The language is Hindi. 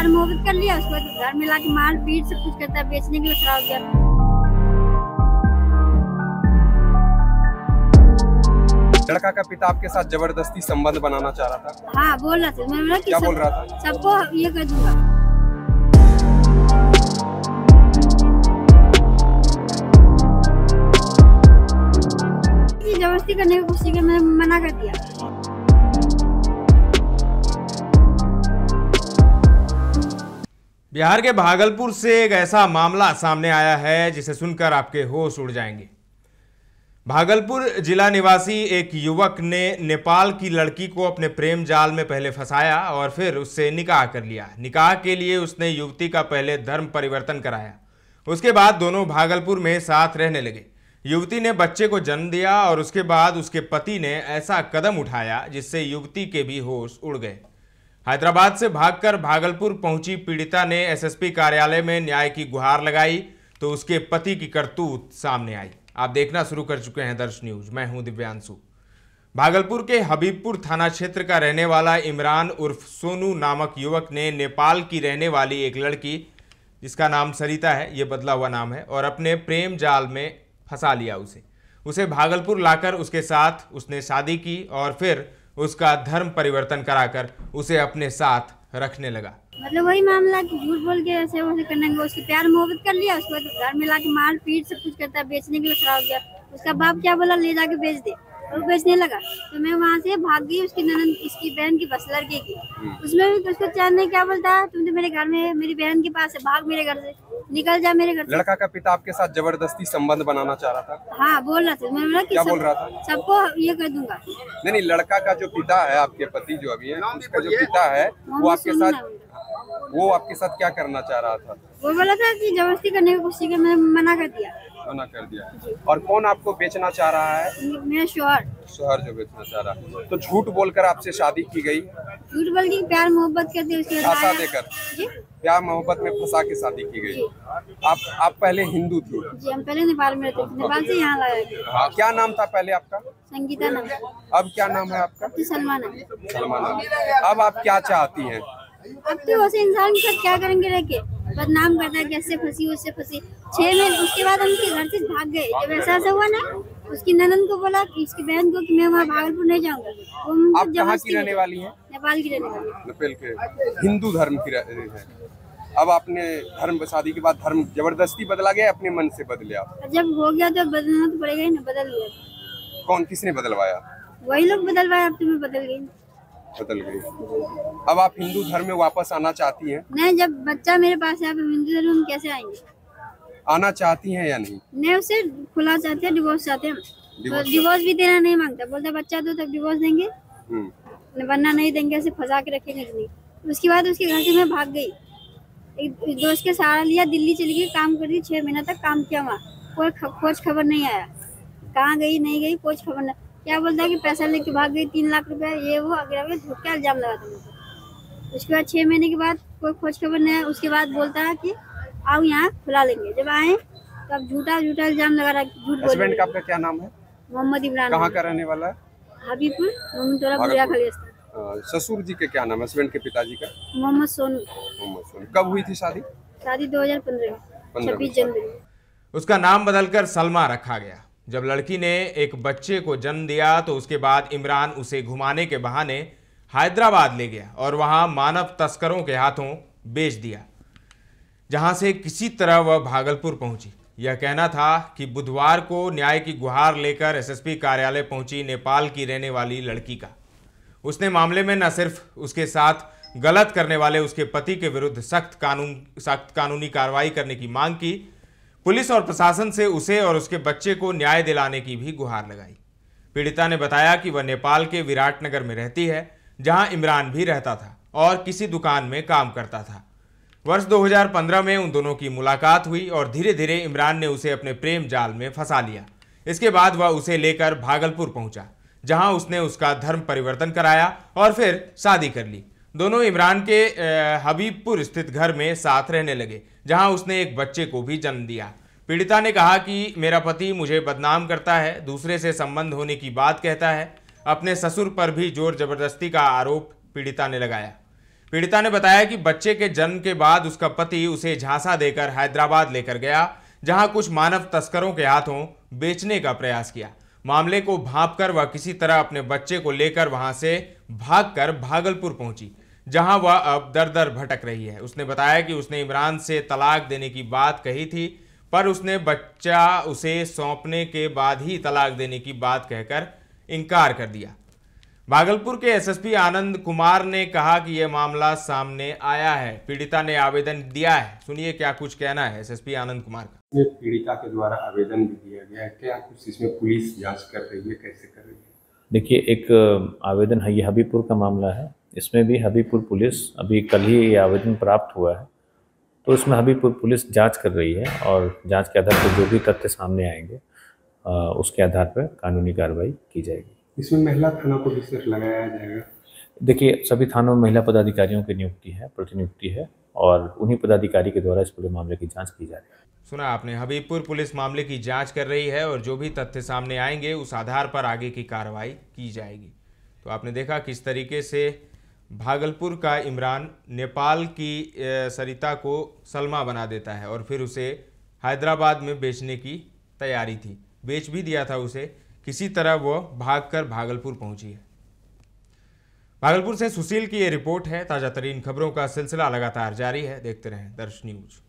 प्यार मोहब्बत कर लिया, उसके बाद घर में लाके मार पीट सब कुछ करता है, बेचने के लिए खड़ा हो गया। लड़का का पिता आपके साथ जबरदस्ती संबंध बनाना चाह रहा था। हाँ बोल रहा था, मैं बोला कि क्या बोल रहा था? सबको ये कर दूंगा। जबरदस्ती करने की कोशिश की, मैंने मना कर दिया। बिहार के भागलपुर से एक ऐसा मामला सामने आया है जिसे सुनकर आपके होश उड़ जाएंगे। भागलपुर जिला निवासी एक युवक ने नेपाल की लड़की को अपने प्रेम जाल में पहले फंसाया और फिर उससे निकाह कर लिया। निकाह के लिए उसने युवती का पहले धर्म परिवर्तन कराया, उसके बाद दोनों भागलपुर में साथ रहने लगे। युवती ने बच्चे को जन्म दिया और उसके बाद उसके पति ने ऐसा कदम उठाया जिससे युवती के भी होश उड़ गए। हैदराबाद से भागकर भागलपुर पहुंची पीड़िता ने एसएसपी कार्यालय में न्याय की गुहार लगाई तो उसके पति की करतूत सामने आई। आप देखना शुरू कर चुके हैं दर्श न्यूज, मैं हूं दिव्यांशु। भागलपुर के हबीबपुर थाना क्षेत्र का रहने वाला इमरान उर्फ सोनू नामक युवक ने नेपाल की रहने वाली एक लड़की, जिसका नाम सरिता है, ये बदला हुआ नाम है, और अपने प्रेम जाल में फंसा लिया उसे भागलपुर लाकर उसके साथ उसने शादी की और फिर उसका धर्म परिवर्तन कराकर उसे अपने साथ रखने लगा। मतलब वही मामला कि झूठ बोल के ऐसे वैसे करने का, उसके प्यार मोहब्बत कर लिया, उसके बाद घर में लाके मार पीट सब कुछ करता है, बेचने के लिए खड़ा हो गया। उसका बाप क्या बोला, ले जाके बेच दे, और वो बेचने लगा। तो मैं वहाँ से भाग गई, उसकी ननद, इसकी बहन की बस लड़के की, उसमें भी उसको चैन नहीं, क्या बोलता है, तुम तो मेरे घर में, मेरी बहन के पास है, भाग मेरे घर से, निकल जा मेरे घर से। लड़का का पिता आपके साथ जबरदस्ती संबंध बनाना चाह रहा था। हाँ बोल रहा था, मैं बोला कि क्या बोल रहा था? सबको ये कर दूंगा। नहीं, लड़का का जो पिता है, आपके पति जो अभी है, उसका जो पिता है वो आपके साथ क्या करना चाह रहा था? वो बोला था कि जबरदस्ती करने की कोशिश की, मैंने मना कर दिया। और कौन आपको बेचना चाह रहा है? मेरा शोहर जो बेचना चाह रहा है। तो झूठ बोलकर आपसे शादी की गई? झूठ बोल के प्यार मोहब्बत करते, उसके फंसा देकर प्यार मोहब्बत में फंसा के शादी की गई। आप पहले हिंदू थी? जी, हम पहले नेपाल में रहते थे, नेपाल से यहाँ लाया गया। हाँ, क्या नाम था पहले आपका? संगीता नाम। अब क्या नाम है आपका? सलमान। अब आप क्या चाहती हैं? अब तो वैसे इंसान के साथ क्या करेंगे, रह के बदनाम करता है, कैसे फंसी उससे फंसी। 6 महीने उसके बाद हम उसके घर से भाग गए। जब ऐसा हुआ ना, उसकी ननद को बोला, इसकी बहन को, कि मैं वहाँ भागलपुर नहीं जाऊंगा। आप कहाँ की रहने वाली हैं? नेपाल की रहने वाली। नेपाल के हिंदू धर्म की है। अब आपने धर्म, शादी के बाद धर्म जबरदस्ती बदला गया, अपने मन से बदले आप? जब हो गया तो बदलना तो पड़ेगा ही ना, बदल गया। कौन, किसने बदलवाया? वही लोग बदलवाया, अब तुम्हें बदल गई। अब आप हिंदू धर्म में वापस आना चाहती हैं? नहीं, जब बच्चा मेरे पास है, आप हिंदू धर्म में कैसे आएंगे? आना चाहती हैं या नहीं? नहीं, उससे खुला चाहते हैं, डिवोर्स चाहते हैं। तो डिवोर्स भी देना नहीं मांगता, बोलता बच्चा दो तब डिवोर्स देंगे, वरना नहीं देंगे, ऐसे फंसा के रखेंगे नहीं। उसके बाद उसके घर से मैं भाग गई, एक दोस्त के सहारा लिया, दिल्ली चली गई, काम कर दी, 6 महीना तक काम किया वहाँ, कोई खोज खबर नहीं आया, कहाँ गई नहीं गई, खोज खबर नहीं। क्या बोलता है कि पैसा लेके भाग गई, 3 लाख रुपए, ये वो अगर झूठ का इल्जाम लगाता है। उसके बाद 6 महीने के बाद कोई खोज खबर नहीं है। उसके बाद बोलता है कि आओ यहाँ खुला लेंगे। जब आए तो अब झूठा इल्जाम लगा रहा है, झूठ बोल। हस्बैंड का आपका क्या नाम है? मोहम्मद इमरान। कहाँ का रहने वाला है? हबीबपुर। ससुर जी के क्या नाम है, हस्बैंड के पिताजी का? मोहम्मद सोनू। कब हुई थी शादी? 2015 में, 26 जनवरी। उसका नाम बदलकर सलमा रखा गया। जब लड़की ने एक बच्चे को जन्म दिया तो उसके बाद इमरान उसे घुमाने के बहाने हैदराबाद ले गया और वहां मानव तस्करों के हाथों बेच दिया, जहां से किसी तरह वह भागलपुर पहुंची। यह कहना था कि बुधवार को न्याय की गुहार लेकर एसएसपी कार्यालय पहुंची नेपाल की रहने वाली लड़की का। उसने मामले में न सिर्फ उसके साथ गलत करने वाले उसके पति के विरुद्ध सख्त कानूनी कार्रवाई करने की मांग की, पुलिस और प्रशासन से उसे और उसके बच्चे को न्याय दिलाने की भी गुहार लगाई। पीड़िता ने बताया कि वह नेपाल के विराटनगर में रहती है, जहां इमरान भी रहता था और किसी दुकान में काम करता था। वर्ष 2015 में उन दोनों की मुलाकात हुई और धीरे धीरे इमरान ने उसे अपने प्रेम जाल में फंसा लिया। इसके बाद वह उसे लेकर भागलपुर पहुंचा, जहां उसने उसका धर्म परिवर्तन कराया और फिर शादी कर ली। दोनों इमरान के हबीबपुर स्थित घर में साथ रहने लगे, जहां उसने एक बच्चे को भी जन्म दिया। पीड़िता ने कहा कि मेरा पति मुझे बदनाम करता है, दूसरे से संबंध होने की बात कहता है। अपने ससुर पर भी जोर जबरदस्ती का आरोप पीड़िता ने लगाया। पीड़िता ने बताया कि बच्चे के जन्म के बाद उसका पति उसे झांसा देकर हैदराबाद लेकर गया, जहां कुछ मानव तस्करों के हाथों बेचने का प्रयास किया। मामले को भांपकर वह किसी तरह अपने बच्चे को लेकर वहां से भागकर भागलपुर पहुंची, जहां वह अब दर-दर भटक रही है। उसने बताया कि उसने इमरान से तलाक देने की बात कही थी, पर उसने बच्चा उसे सौंपने के बाद ही तलाक देने की बात कहकर इनकार कर दिया। भागलपुर के एसएसपी आनंद कुमार ने कहा कि यह मामला सामने आया है, पीड़िता ने आवेदन दिया है। सुनिए क्या कुछ कहना है एसएसपी आनंद कुमार का। पीड़िता के द्वारा आवेदन भी दिया गया है, क्या कुछ इसमें पुलिस जांच कर रही है, कैसे कर रही है? देखिए, एक आवेदन है, ये हबीबपुर का मामला है। इसमें भी हबीबपुर पुलिस अभी कल ही ये आवेदन प्राप्त हुआ है, तो इसमें हबीबपुर पुलिस जांच कर रही है और जांच के आधार पर जो भी तथ्य सामने आएंगे उसके आधार पर कानूनी कार्रवाई की जाएगी। इसमें महिला थाना को भी सिर्फ लगाया जाएगा? देखिए, सभी थानों में महिला पदाधिकारियों की नियुक्ति है, प्रतिनियुक्ति है और उन्हीं पदाधिकारी के द्वारा इस पूरे मामले की जांच की जा रही है। सुना आपने, हबीबपुर पुलिस मामले की जांच कर रही है और जो भी तथ्य सामने आएंगे उस आधार पर आगे की कार्रवाई की जाएगी। तो आपने देखा किस तरीके से भागलपुर का इमरान नेपाल की सरिता को सलमा बना देता है और फिर उसे हैदराबाद में बेचने की तैयारी थी, बेच भी दिया था उसे। किसी तरह वो भागकर भागलपुर पहुंची है। भागलपुर से सुशील की ये रिपोर्ट है। ताज़ा तरीन खबरों का सिलसिला लगातार जारी है, देखते रहें दर्श न्यूज।